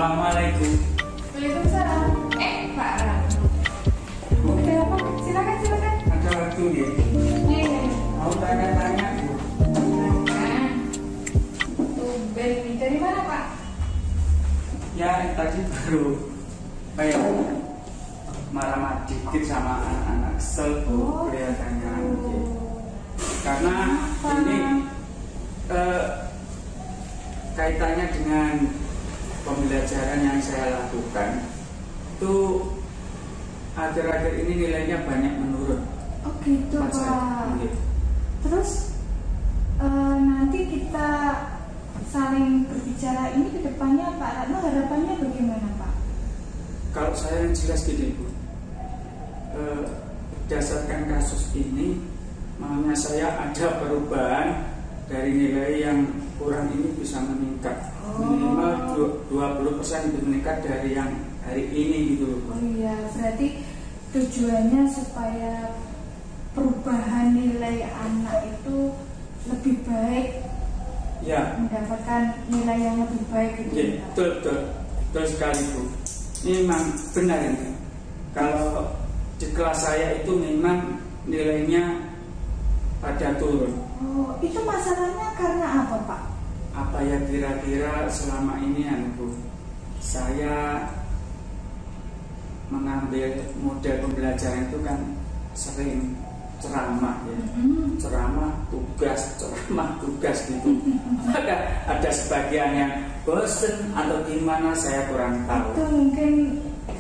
Assalamualaikum. Waalaikumsalam. Pak Ram. Oke, apa? Silakan. Ada waktu nih? Iya. Mau tanya-tanya Bu. Nah, tumben nih. Dari mana Pak? Ya tadi baru kayak marah-marah dikit sama anak-anak kesel Bu, kelihatannya. Karena ini kaitannya dengan pembelajaran yang saya lakukan itu akhir-akhir ini nilainya banyak menurun. Oh gitu Pak. Terus nanti kita saling berbicara ini ke depannya Pak Ratno, harapannya bagaimana Pak? Kalau saya yang jelas gini Bu, berdasarkan kasus ini maunya saya ada perubahan dari nilai yang kurang ini bisa meningkat. Minimal 20% itu meningkat dari yang hari ini gitu. Oh iya, berarti tujuannya supaya perubahan nilai anak itu lebih baik, Ya, mendapatkan nilai yang lebih baik gitu. ya, betul sekali Bu. Ini memang benar ini. Kalau di kelas saya itu memang nilainya pada turun. Oh, itu masalahnya karena apa Pak? Apa ya kira-kira selama ini Bu, saya mengambil model pembelajaran itu kan sering ceramah ya, ceramah tugas gitu. ada sebagian yang bosen atau gimana saya kurang tahu. Itu mungkin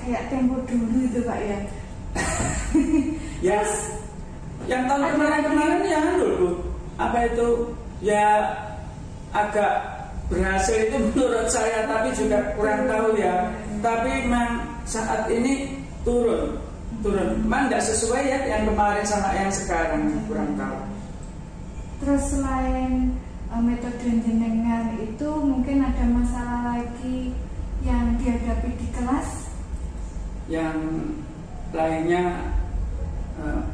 kayak tempo dulu itu Pak ya. Ya, yang tahun kemarin ya Bu, apa itu ya agak berhasil itu menurut saya, tapi juga kurang tahu ya. Tapi memang saat ini turun. Memang tidak sesuai ya yang kemarin sama yang sekarang, kurang tahu. Terus selain metode jenengan itu mungkin ada masalah lagi yang dihadapi di kelas? Yang lainnya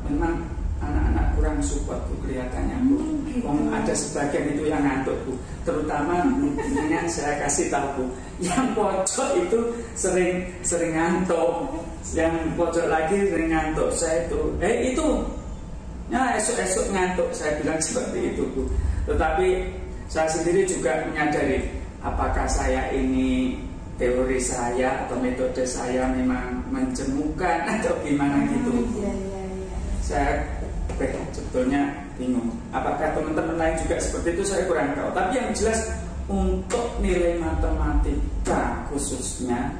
memang anak-anak kurang support Bu, kelihatannya Bu. Gitu. Ada sebagian itu yang ngantuk Bu. Terutama dengan saya kasih tahu Bu, yang pojok itu sering ngantuk, yang pojok lagi sering ngantuk. Saya itu ya esok ngantuk, saya bilang seperti itu Bu. Tetapi saya sendiri juga menyadari apakah saya ini teori saya atau metode saya memang menjemukan atau gimana gitu. Iya. Saya sebetulnya bingung. Apakah teman-teman lain juga seperti itu, saya kurang tahu. Tapi yang jelas untuk nilai matematika khususnya,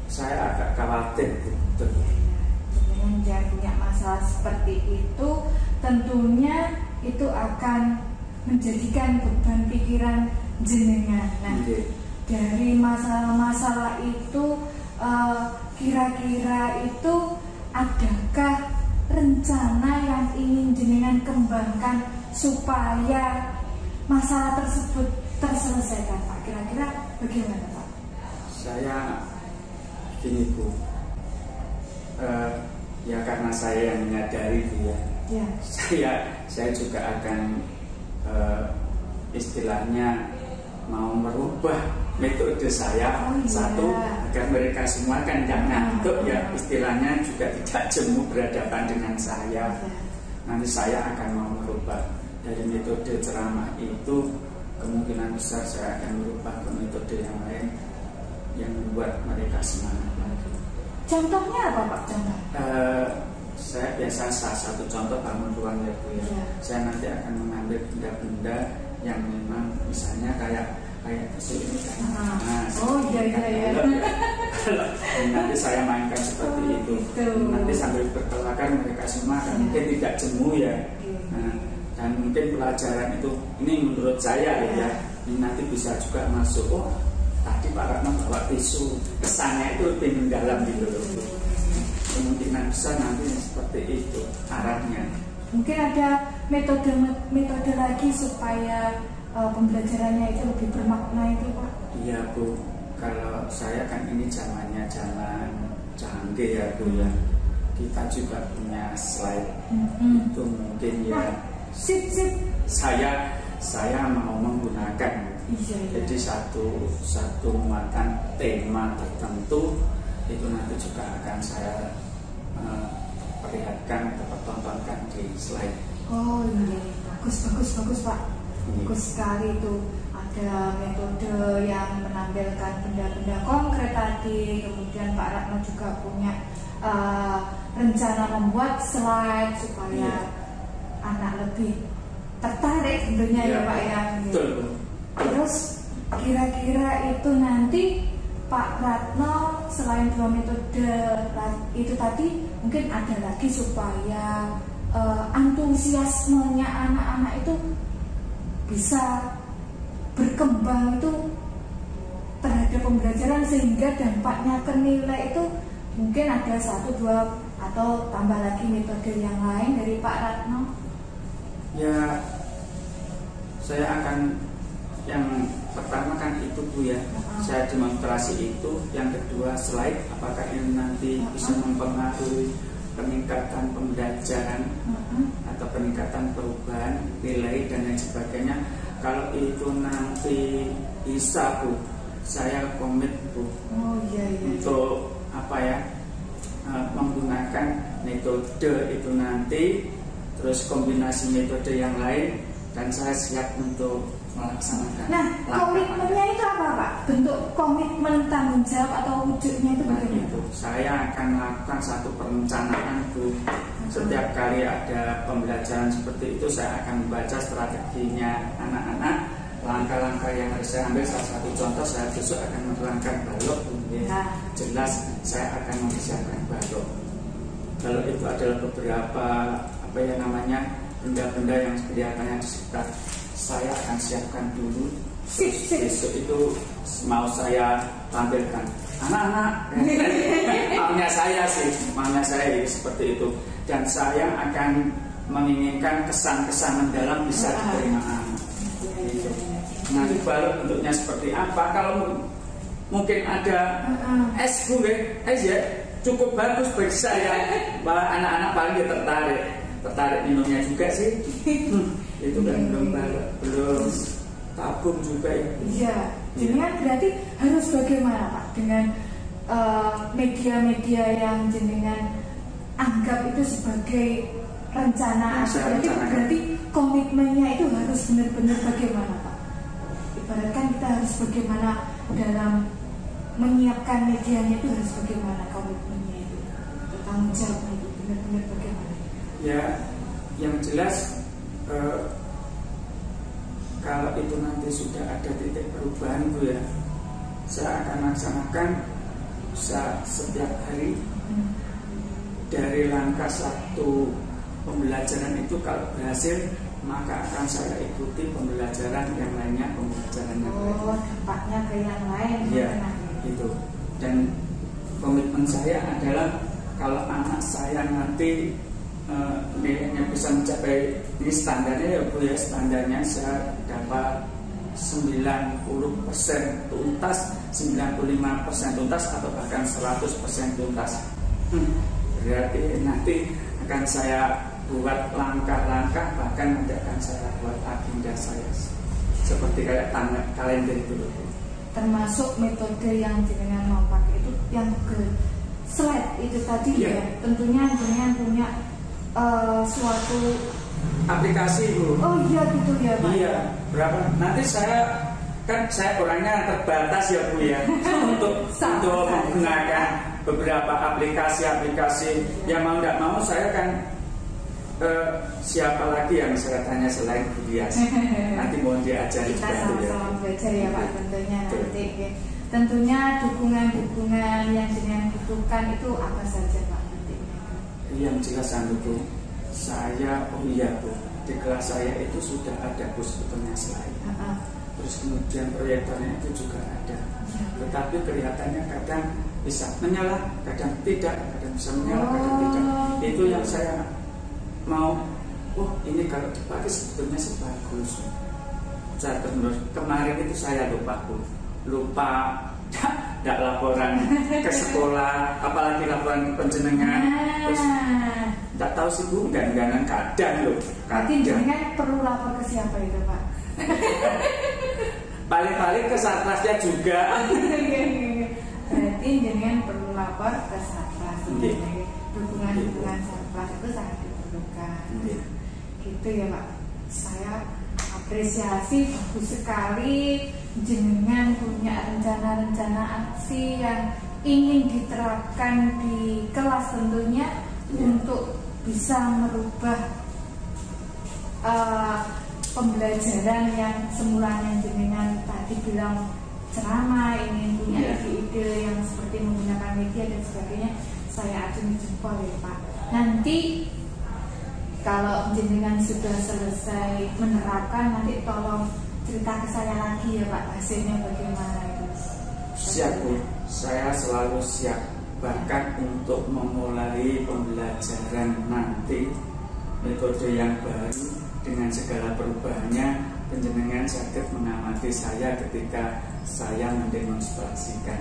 saya agak khawatir. Betul. Yang punya masalah seperti itu, tentunya itu akan menjadikan beban pikiran jenengan. Nah, dari masalah-masalah itu, kira-kira itu adakah rencana yang ingin jenengan kembangkan supaya masalah tersebut terselesaikan Pak? Kira-kira bagaimana Pak? Saya gini Bu, ya karena saya yang menyadari Bu ya. Saya juga akan istilahnya mau merubah metode saya. Satu, agar mereka semua kan tidak ngantuk ya, istilahnya juga tidak jemu berhadapan dengan saya. Nanti saya akan mau merubah dari metode ceramah itu, kemungkinan besar saya akan merubah ke metode yang lain yang membuat mereka semangat lagi. Contohnya apa Pak? Saya biasa salah satu contoh bangun ruang ya Bu ya. Saya nanti akan mengambil benda-benda yang memang misalnya kayak ini kan. Iya. Nanti saya mainkan seperti itu. Nanti sambil berkelakar mereka semua kan mungkin tidak jemu ya. Dan mungkin pelajaran itu, ini menurut saya ya, ini nanti bisa juga masuk. Oh, tadi Pak Ratno bawa tisu, kesannya itu lebih mendalam gitu loh. Kemungkinan besar nanti seperti itu arahnya. Mungkin ada metode lagi supaya pembelajarannya itu lebih bermakna itu Pak? Iya Bu, kalau saya kan ini zamannya zaman canggih ya Bu ya. Kita juga punya slide itu mungkin ya. Sip. Saya mau menggunakan Iya, iya. Jadi satu muatan tema tertentu itu nanti juga akan saya perlihatkan atau pertontonkan di slide. Oh iya, bagus Pak. Bagus sekali itu. Ada metode yang menampilkan benda-benda konkret tadi. Kemudian Pak Ratno juga punya rencana membuat slide supaya anak lebih tertarik tentunya ya Pak ya. Betul. Terus kira-kira itu nanti Pak Ratno selain 2 metode itu tadi mungkin ada lagi supaya antusiasmenya anak-anak itu bisa berkembang itu terhadap pembelajaran sehingga dampaknya ke nilai itu mungkin ada 1, 2 atau tambah lagi metode yang lain dari Pak Ratno. Ya, saya akan yang pertama kan itu Bu ya, saya demonstrasi itu. Yang kedua slide, apakah ini nanti bisa mempengaruhi peningkatan pembelajaran atau peningkatan perubahan nilai dan lain sebagainya. Kalau itu nanti bisa Bu, saya komit Bu untuk menggunakan metode itu nanti, terus kombinasi metode yang lain, dan saya siap untuk melaksanakan. Nah, komitmennya itu apa Pak? Bentuk komitmen tanggung jawab atau wujudnya itu bagaimana? Itu saya akan melakukan satu perencanaan Bu. Setiap kali ada pembelajaran seperti itu, saya akan membaca strateginya anak-anak, langkah-langkah yang harus saya ambil. Salah satu contoh, saya besok akan menerangkan balok Bu. Jelas saya akan mempersiapkan balok. Kalau itu adalah beberapa benda-benda yang kelihatannya di sekitar, saya akan siapkan dulu. Besok itu mau saya tampilkan anak-anak. maunya saya seperti itu. Dan saya akan menginginkan kesan-kesan mendalam bisa diterima anak. Gitu. Nanti balok bentuknya seperti apa? Kalau mungkin ada es Bu, es ya cukup bagus bagi saya. Malah anak-anak paling tertarik minumnya juga sih. Itu kan belum tabung juga ya. Iya. Jenengan berarti harus bagaimana Pak dengan media-media yang jenengan anggap itu sebagai rencana. Berarti komitmennya itu harus benar-benar bagaimana Pak? Ibaratkan kita harus bagaimana dalam menyiapkan medianya itu harus bagaimana komitmennya itu, tanggung jawabnya itu benar-benar bagaimana? Ya, yang jelas kalau itu nanti sudah ada titik perubahan Bu ya, saya akan laksanakan setiap hari. Dari langkah satu pembelajaran itu kalau berhasil, maka akan saya ikuti pembelajaran yang lainnya, dampaknya ke yang lain. Ya, itu. Dan komitmen saya adalah kalau anak saya nanti nilainya bisa mencapai, ini standarnya ya Bu ya, standarnya saya dapat 90% tuntas, 95% tuntas, atau bahkan 100% tuntas. Berarti nanti akan saya buat langkah-langkah, bahkan nanti akan saya buat agenda saya seperti kayak kalender itu. Termasuk metode yang jenengan mau pakai itu yang ke slide itu tadi ya. Tentunya jenengan punya suatu aplikasi Bu. Oh iya gitu ya Pak. Iya. Berapa? Nanti saya orangnya terbatas ya Bu ya untuk menggunakan beberapa aplikasi yang mau tidak mau saya kan siapa lagi yang saya tanya selain Bu Dias. Nanti mohon diajari kita juga sama-sama belajar ya Pak tentunya nanti ya. Tentunya dukungan yang jenengan butuhkan itu apa saja Pak nantinya? Yang jelas Bu, saya Bu, di kelas saya itu sudah ada Bu sebetulnya slide. Terus kemudian proyektornya itu juga ada. Tetapi kelihatannya kadang bisa menyala, kadang tidak, kadang bisa menyala, kadang tidak. Itu yang saya mau, ini kalau dipakai sebetulnya sebagus. Terus kemarin itu saya lupa tidak laporan ke sekolah, apalagi laporan ke penjenengan. Terus tidak tahu sih Bu, kadang-kadang Berarti jenengan perlu lapor ke siapa itu Pak? Paling-paling ke Sarprasnya juga. Berarti jenengan perlu lapor ke Sarpras. Dukungan Sarpras itu sangat diperlukan. Gitu ya Pak. Saya apresiasi, bagus sekali jenengan punya rencana-rencana aksi yang ingin diterapkan di kelas tentunya untuk bisa merubah pembelajaran yang semulanya jenengan tadi bilang ceramah, ingin punya ide-ide yang seperti menggunakan media dan sebagainya. Saya acungi jempol ya Pak. Nanti kalau jenengan sudah selesai menerapkan, nanti tolong cerita ke saya lagi ya Pak, hasilnya bagaimana itu. Siap Bu, saya selalu siap. Bahkan untuk memulai pembelajaran nanti metode yang baru dengan segala perubahannya, penjenengan sakit mengamati saya ketika saya mendemonstrasikan.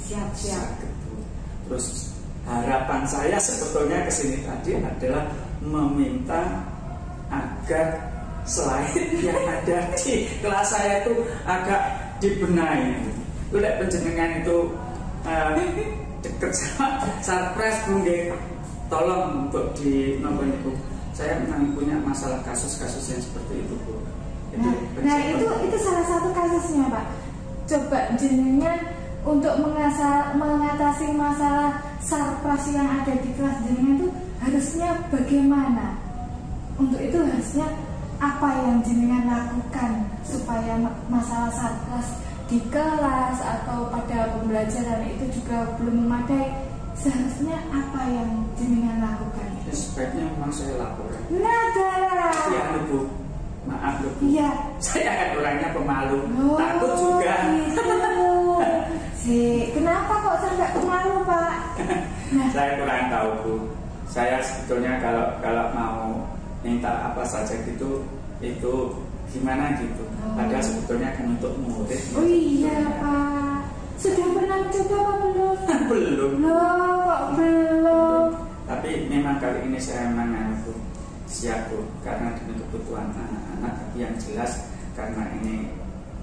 Siap. Sakit Bu. Terus harapan saya sebetulnya kesini tadi adalah meminta agar slide yang ada di kelas saya itu agak dibenahi. Lihat penjenengan itu dekat sama Sarpras Bu, tolong untuk di nomor itu. Saya memang punya masalah kasus-kasus yang seperti itu Bu. Itu salah satu kasusnya Pak. Coba jenengan untuk mengatasi masalah Sarpras yang ada di kelas jenengan itu harusnya bagaimana? Untuk itu harusnya apa yang jenengan lakukan supaya masalah Sarpras di kelas atau pada pembelajaran itu juga belum memadai? Seharusnya apa yang jenengan lakukan? Ya, sebaiknya memang saya laporan. Ya Bu, maaf Bu. Iya. Saya kan orangnya pemalu, takut juga. Kenapa kok sampai pemalu Pak? Saya kurang tahu Bu. Saya sebetulnya kalau mau minta apa saja gitu, itu gimana gitu. Padahal sebetulnya kan untuk murid. Oh iya Pak. Sudah pernah mencoba apa belum? Belum. Loh, kok belum? Tapi memang kali ini saya memang siap Bu, karena demi kebutuhan anak-anak. Tapi yang jelas karena ini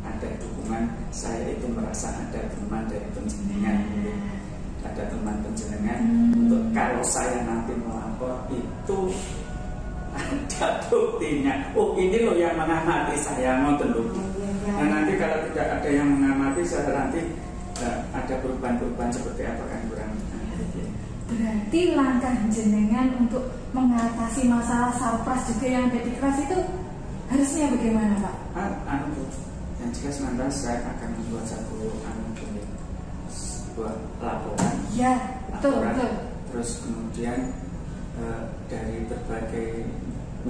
ada dukungan, saya itu merasa ada teman dari penjenengan. Ada teman penjenengan untuk kalau saya nanti melapor itu ada buktinya. Oh ini loh yang mengamati saya, ngoten lho. Nah nanti kalau tidak ada yang mengamati, saya nanti ada perubahan-perubahan seperti apa kan kurang. Berarti langkah jenengan untuk mengatasi masalah Sarpras juga yang ada di kelas itu harusnya bagaimana Pak? Yang jelas nanti saya akan membuat sebuah laporan. Ya, betul. Terus kemudian dari berbagai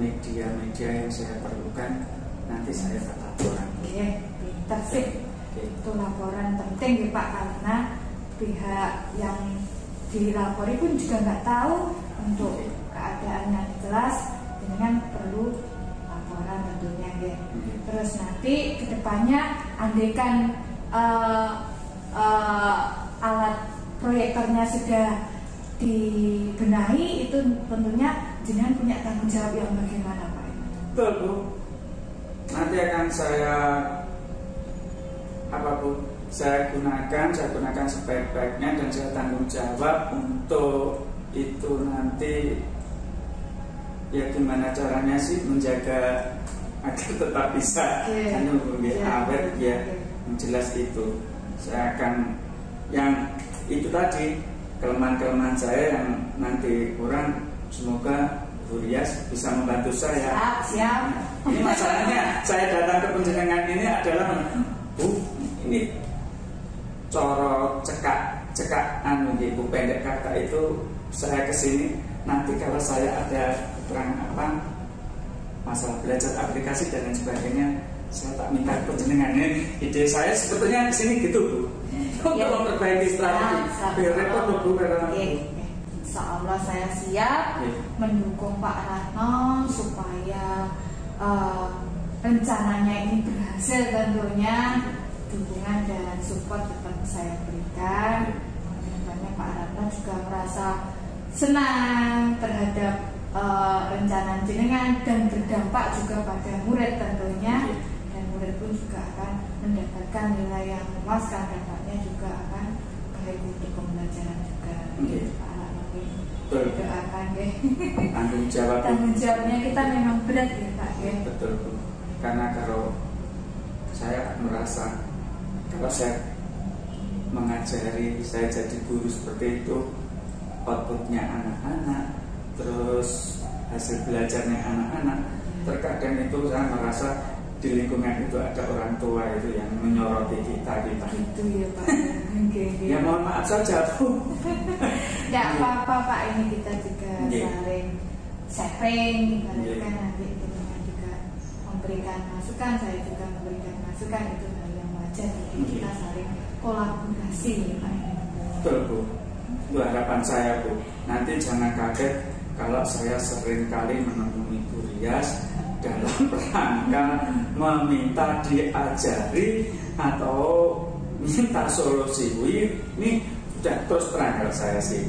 media-media yang saya perlukan nanti saya buat laporan. Pinter sih. Itu laporan penting ya Pak, karena pihak yang dilapori pun juga nggak tahu untuk keadaannya di kelas, dengan perlu laporan tentunya ya. Terus nanti kedepannya andaikan alat proyektornya sudah dibenahi, itu tentunya jenengan punya tanggung jawab yang bagaimana Pak? Betul Bu. Nanti akan saya saya gunakan sebaik-baiknya dan saya tanggung jawab untuk itu nanti. Ya gimana caranya sih menjaga agar tetap bisa awet ya. Yang jelas itu saya akan yang itu tadi kelemahan-kelemahan saya yang nanti kurang, semoga Bu Rias bisa membantu saya. Siap. Ini masalahnya saya datang ke penjenengan ini adalah Bu, ini coro cekak Bu, pendek kata itu saya kesini nanti kalau saya ada kekurangan apa masalah belajar aplikasi dan lain sebagainya, saya tak minta penjenengan. Ini ide saya sebetulnya kesini gitu Bu, untuk memperbaiki strategi biar repot Bu. Insya Allah saya siap mendukung Pak Ratno supaya rencananya ini berhasil. Tentunya dukungan dan support tetap saya berikan. Kedepannya Pak Ratno juga merasa senang terhadap rencana jenengan dan berdampak juga pada murid tentunya. Dan murid pun juga akan mendapatkan nilai yang memuaskan, dampaknya juga akan baik untuk pembelajaran juga. Pak anak mungkin doakan deh. Tanggung jawabnya kita memang berat ya Pak ya. Betul Bu. Karena kalau saya merasa kalau saya mengajari, saya jadi guru seperti itu, outputnya anak-anak, terus hasil belajarnya anak-anak, terkadang itu saya merasa di lingkungan itu ada orang tua itu yang menyoroti kita gitu. Gitu ya Pak. Ya mohon maaf saja Bu. Tidak apa-apa Pak, ini kita juga saling sharing, kan nanti teman-teman juga memberikan masukan, saya juga memberikan masukan, itu hal yang wajar. Jadi kita saling kolaborasi Pak. Betul Bu. Itu harapan saya Bu. Nanti jangan kaget kalau saya sering kali menemui Bu Rias dalam rangka meminta diajari atau minta solusi. Ini sudah terus terang kalau saya sih.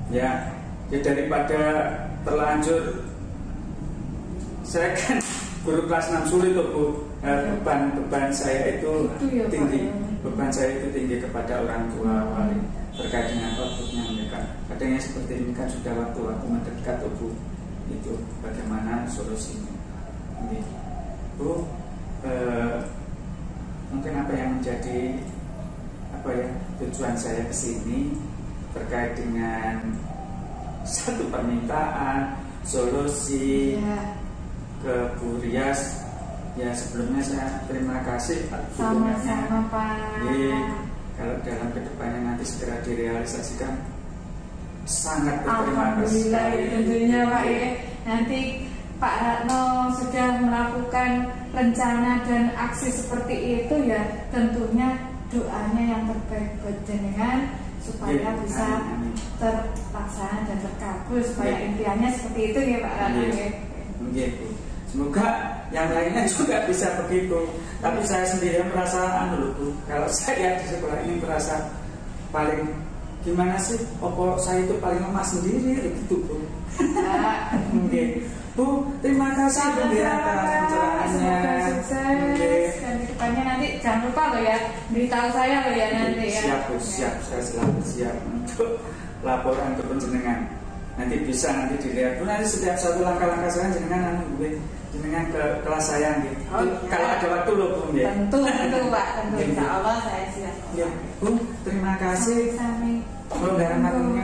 Ya daripada terlanjur, saya kan guru kelas 6 sulit tuh Bu. Beban saya itu tinggi. Beban saya itu tinggi kepada orang tua wali terkait dengan outputnya mereka. Kadangnya seperti ini kan sudah waktu-waktu mendekat tuh Bu. Itu bagaimana solusinya. Bu, mungkin apa yang menjadi tujuan saya kesini terkait dengan satu permintaan solusi ke Bu Rias. Ya sebelumnya saya terima kasih sama-sama Pak. Kalau dalam kedepannya nanti segera direalisasikan, sangat berterima kasih. Alhamdulillah tentunya Pak ya. Nanti Pak Ratno sudah melakukan rencana dan aksi seperti itu, ya tentunya doanya yang terbaik buat jenengan supaya bisa terlaksana dan terkabul, supaya impiannya seperti itu ya Pak Ratno ya. Semoga yang lainnya juga bisa begitu. Tapi saya sendiri merasa Bu, kalau saya di sekolah ini merasa paling gimana sih? Apa saya itu paling lemah sendiri begitu Bu? Bu, terima kasih Bu atas pencerahannya. Sukses. Dan kedepannya nanti jangan lupa loh ya, beritahu saya loh ya nanti ya. Siap Bu, siap. Saya selalu siap untuk laporan ke penjenengan. Nanti bisa dilihat Bu, nanti setiap satu langkah-langkah saya jenengan ke kelas saya gitu. Kalau ada waktu loh Bu ya. Tentu Pak, tentu insya Allah saya siap. Bu, terima kasih. Sami. Pelonggaran waktunya.